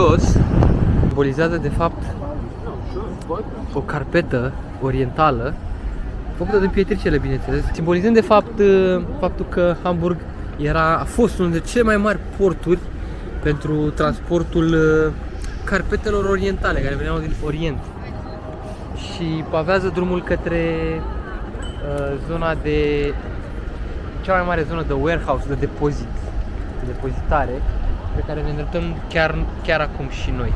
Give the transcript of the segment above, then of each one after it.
jos simbolizează de fapt o carpetă orientală făcută de pietricele, bineînțeles, simbolizează de fapt faptul că Hamburg a fost unul dintre cele mai mari porturi pentru transportul carpetelor orientale care veneau din Orient și pavează drumul către zona de cea mai mare zonă de warehouse, de depozitare, pe care ne îndreptăm chiar acum și noi.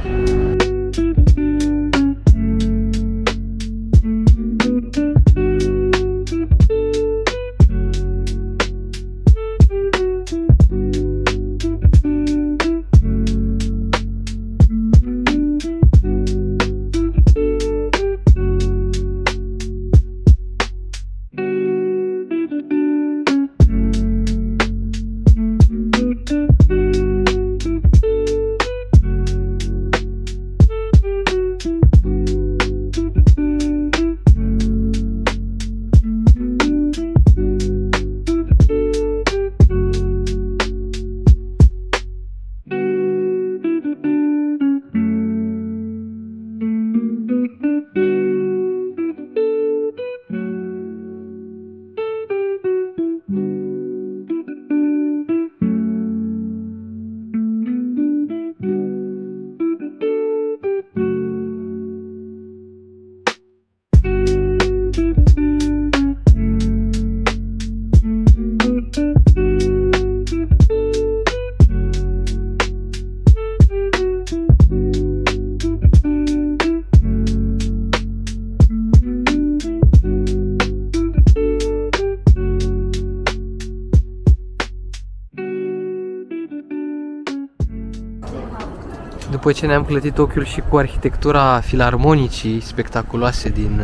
După ce ne-am clătit ochiul și cu arhitectura filarmonicii spectaculoase din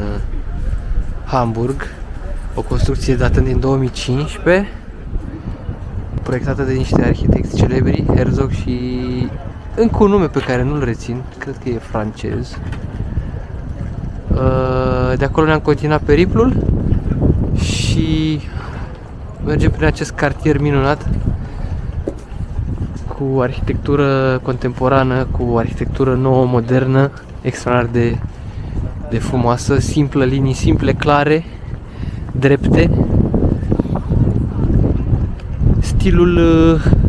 Hamburg, o construcție datând din 2015, proiectată de niște arhitecți celebri, Herzog și încă un nume pe care nu-l rețin, cred că e francez. De acolo ne-am continuat periplul și mergem prin acest cartier minunat cu arhitectură contemporană, cu arhitectură nouă, modernă, extraordinar de frumoasă, simplă, linii simple, clare, drepte. Stilul,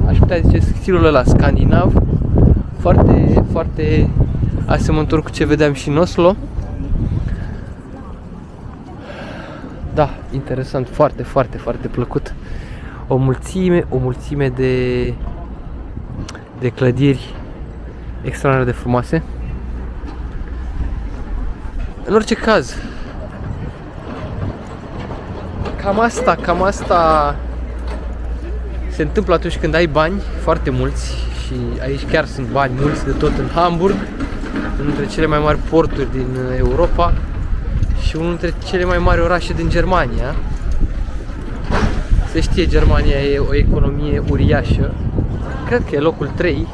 aș putea zice, stilul ăla scandinav, foarte, foarte asemănător cu ce vedeam și în Oslo. Da, interesant, foarte, foarte, foarte plăcut. O mulțime de clădiri extraordinar de frumoase. În orice caz, cam asta se întâmplă atunci când ai bani foarte mulți și aici chiar sunt bani mulți de tot în Hamburg, unul dintre cele mai mari porturi din Europa și unul dintre cele mai mari orașe din Germania. Se știe, Germania e o economie uriașă. Cred că e locul 3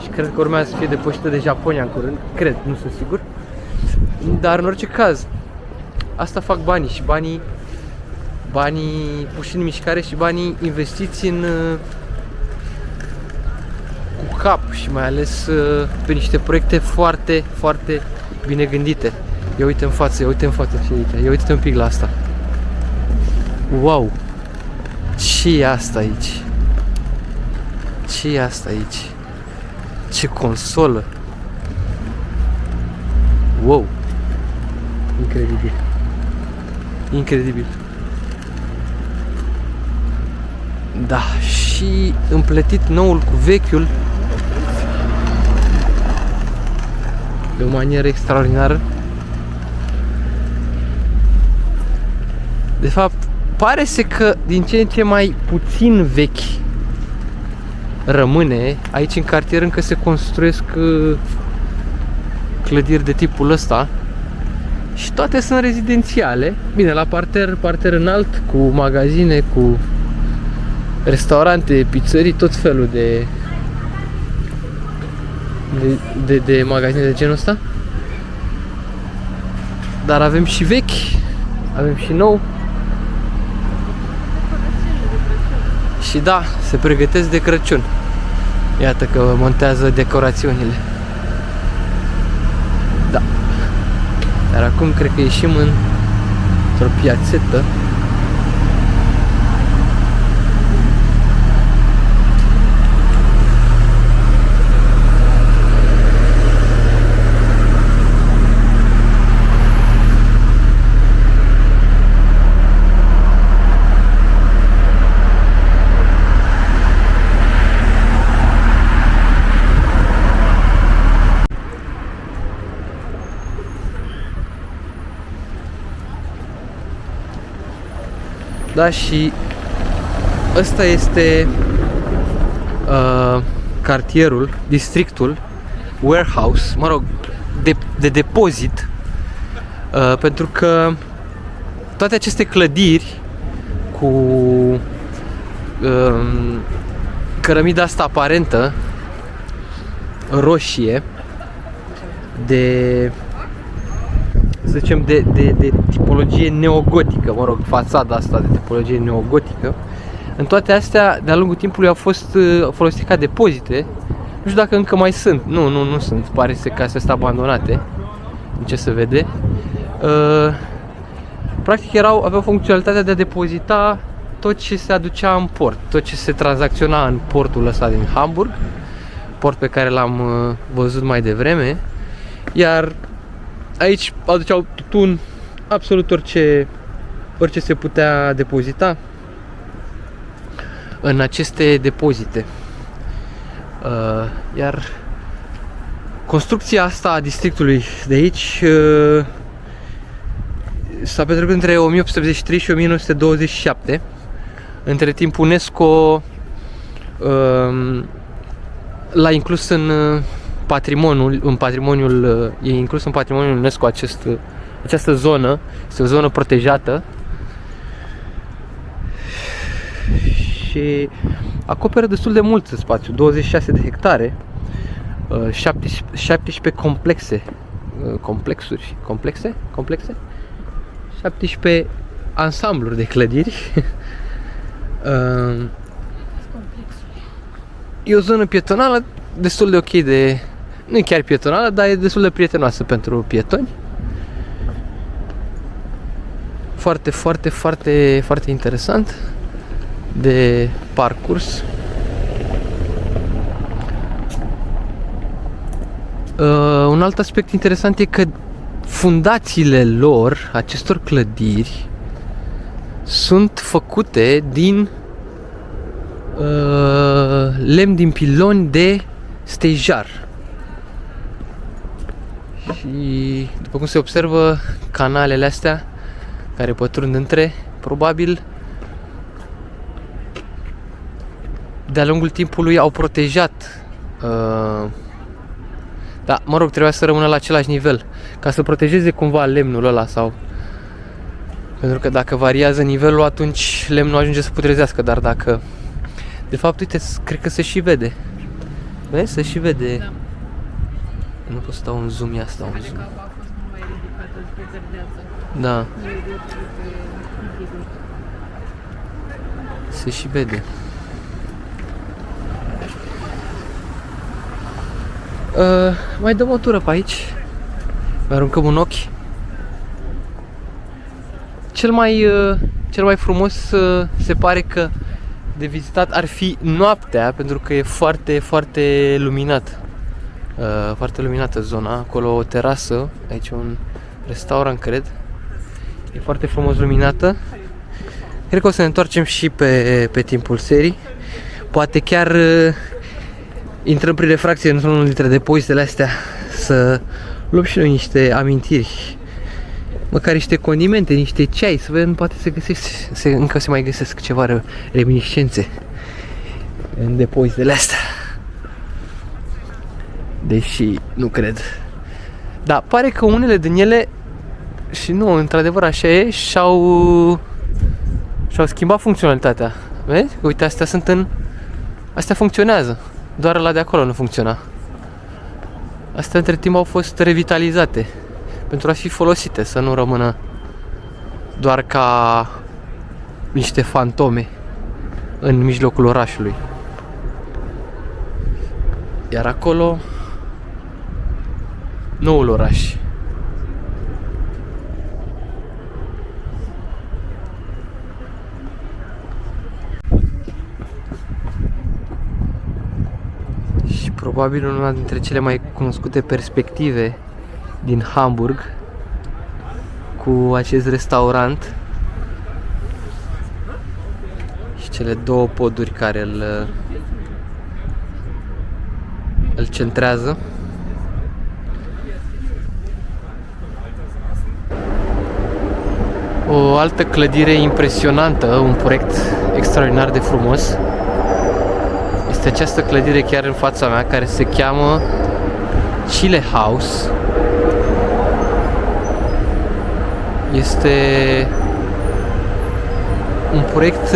și cred că urmează să fie depășită de Japonia în curând. Cred, nu sunt sigur. Dar în orice caz, asta fac banii și banii puși în mișcare și banii investiți cu cap și mai ales pe niște proiecte foarte, foarte bine gândite. Ia uite în față, ce uite. Ia uite un pic la asta. Wow! Ce e asta aici? Ce e asta aici? Ce consolă! Wow! Incredibil! Incredibil! Da, și împletit noul cu vechiul de o manieră extraordinară. De fapt, pare că din ce în ce mai puțin vechi rămâne. Aici în cartier încă se construiesc clădiri de tipul ăsta și toate sunt rezidențiale. Bine, la parter înalt, cu magazine, cu restaurante, pizzerii, tot felul de magazine de genul ăsta. Dar avem și vechi, avem și nou. Și da, se pregătesc de Crăciun. Iată că montează decorațiunile. Dar acum cred că ieșim într-o piațetă. Da, și ăsta este cartierul, districtul, warehouse, mă rog, de depozit, pentru că toate aceste clădiri cu cărămida asta aparentă roșie să zicem de tipologie neogotică, mă rog, fațada asta de tipologie neogotică, în toate astea, de-a lungul timpului au fost folosite ca depozite. Nu știu dacă încă mai sunt. Nu sunt, pare să că astea sunt abandonate, din ce se vede. Practic aveau funcționalitatea de a depozita tot ce se aducea în port, tot ce se tranzacționa în portul ăsta din Hamburg, port pe care l-am văzut mai devreme. Iar aici aduceau tutun, absolut orice se putea depozita în aceste depozite. Iar construcția asta a districtului de aici s-a petrecut între 1883 și 1927. Între timp UNESCO l-a inclus în patrimoniul, e inclus în patrimoniul UNESCO această zonă. Este o zonă protejată și acoperă destul de mult spațiu, 26 de hectare, 17 complexe, 17 ansambluri de clădiri. E o zonă pietonală destul de ok, nu e chiar pietonală, dar e destul de prietenoasă pentru pietoni. Foarte, foarte, foarte, foarte interesant de parcurs. Un alt aspect interesant e că fundațiile lor, acestor clădiri, sunt făcute din lemn din piloni de stejar. Și după cum se observă, canalele astea care pătrund între, probabil de-a lungul timpului au protejat, da, mă rog, trebuia să rămână la același nivel ca să protejeze cumva lemnul ăla, sau pentru că dacă variază nivelul, atunci lemnul ajunge să putrezească, dar dacă, de fapt, uite, cred că se și vede. Vezi? Se și vede. Da. Nu pot să dau un zoom, ia să dau un zoom. A fost mai ridicată spre verdeață. Da. Se și vede. Mai dăm o tură pe aici. Mai aruncăm un ochi. Cel mai frumos se pare că de vizitat ar fi noaptea, pentru că e foarte, foarte luminat. Foarte luminată zona. Acolo o terasă, aici un restaurant, cred. E foarte frumos luminată. Cred că o să ne întoarcem și pe timpul serii. Poate chiar intrăm prin refracție într-unul dintre depozitele astea să luăm și noi niște amintiri, măcar niște condimente, niște ceai, să vedem, poate încă se mai găsesc ceva reminiscențe în depozitele astea. Deși nu cred. Dar pare că unele din ele, și nu, într-adevăr așa e, și-au schimbat funcționalitatea. Vezi? Uite, astea funcționează. Doar la de acolo nu funcționa. Astea între timp au fost revitalizate pentru a fi folosite, să nu rămână doar ca niște fantome în mijlocul orașului. Iar acolo, noul oraș. Probabil una dintre cele mai cunoscute perspective din Hamburg, cu acest restaurant și cele două poduri care îl centrează. O altă clădire impresionantă, un proiect extraordinar de frumos, este această clădire chiar în fața mea, care se cheamă Chile House. Este un proiect,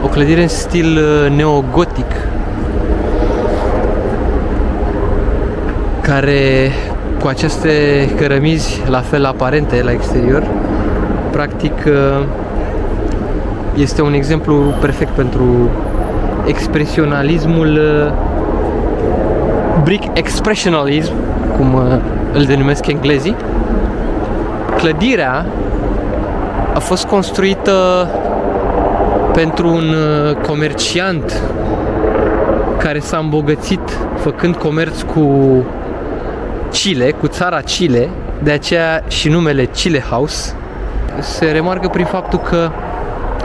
o clădire în stil neogotic, care, cu aceste cărămizi la fel aparente la exterior, practic este un exemplu perfect pentru expresionalismul, brick expressionism, cum îl denumesc englezii. Clădirea a fost construită pentru un comerciant care s-a îmbogățit făcând comerț cu Chile, cu țara Chile, de aceea și numele Chile House. Se remarcă prin faptul că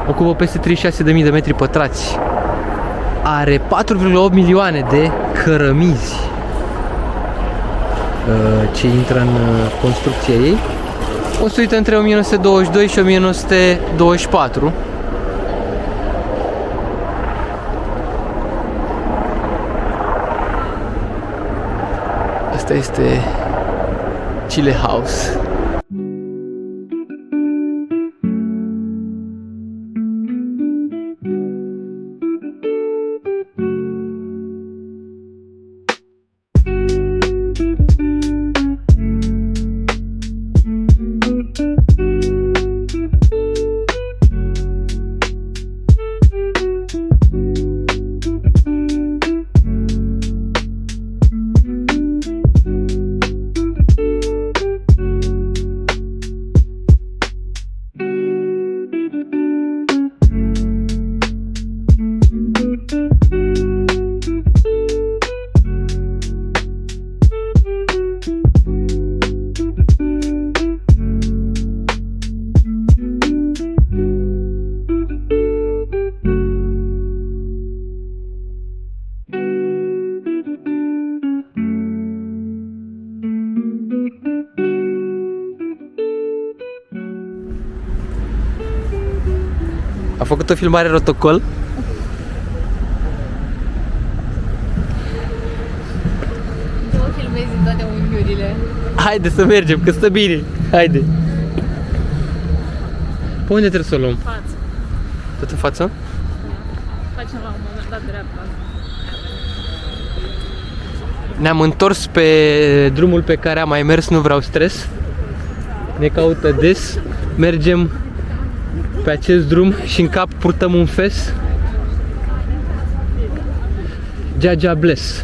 ocupă peste 36.000 de metri pătrați. Are 4,8 milioane de cărămizi ce intră în construcția ei. Construită între 1922 și 1924. Asta este Chile House. A făcut o filmare rotocol. Nu mă filmezi în toate unghiurile. Haide să mergem, că stă bine. Haide. Pe unde trebuie să o luăm? Față. Tot în față? Facem la un moment dat dreapta. Ne-am întors pe drumul pe care am mai mers, nu vreau stres. Ne caută des. Mergem pe acest drum și în cap purtăm un fes. Gia Bless.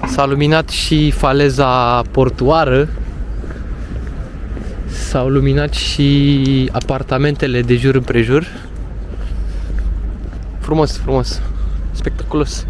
S-a luminat și faleza portuară. S-au luminat și apartamentele de jur împrejur. Frumos, frumos, spectaculos.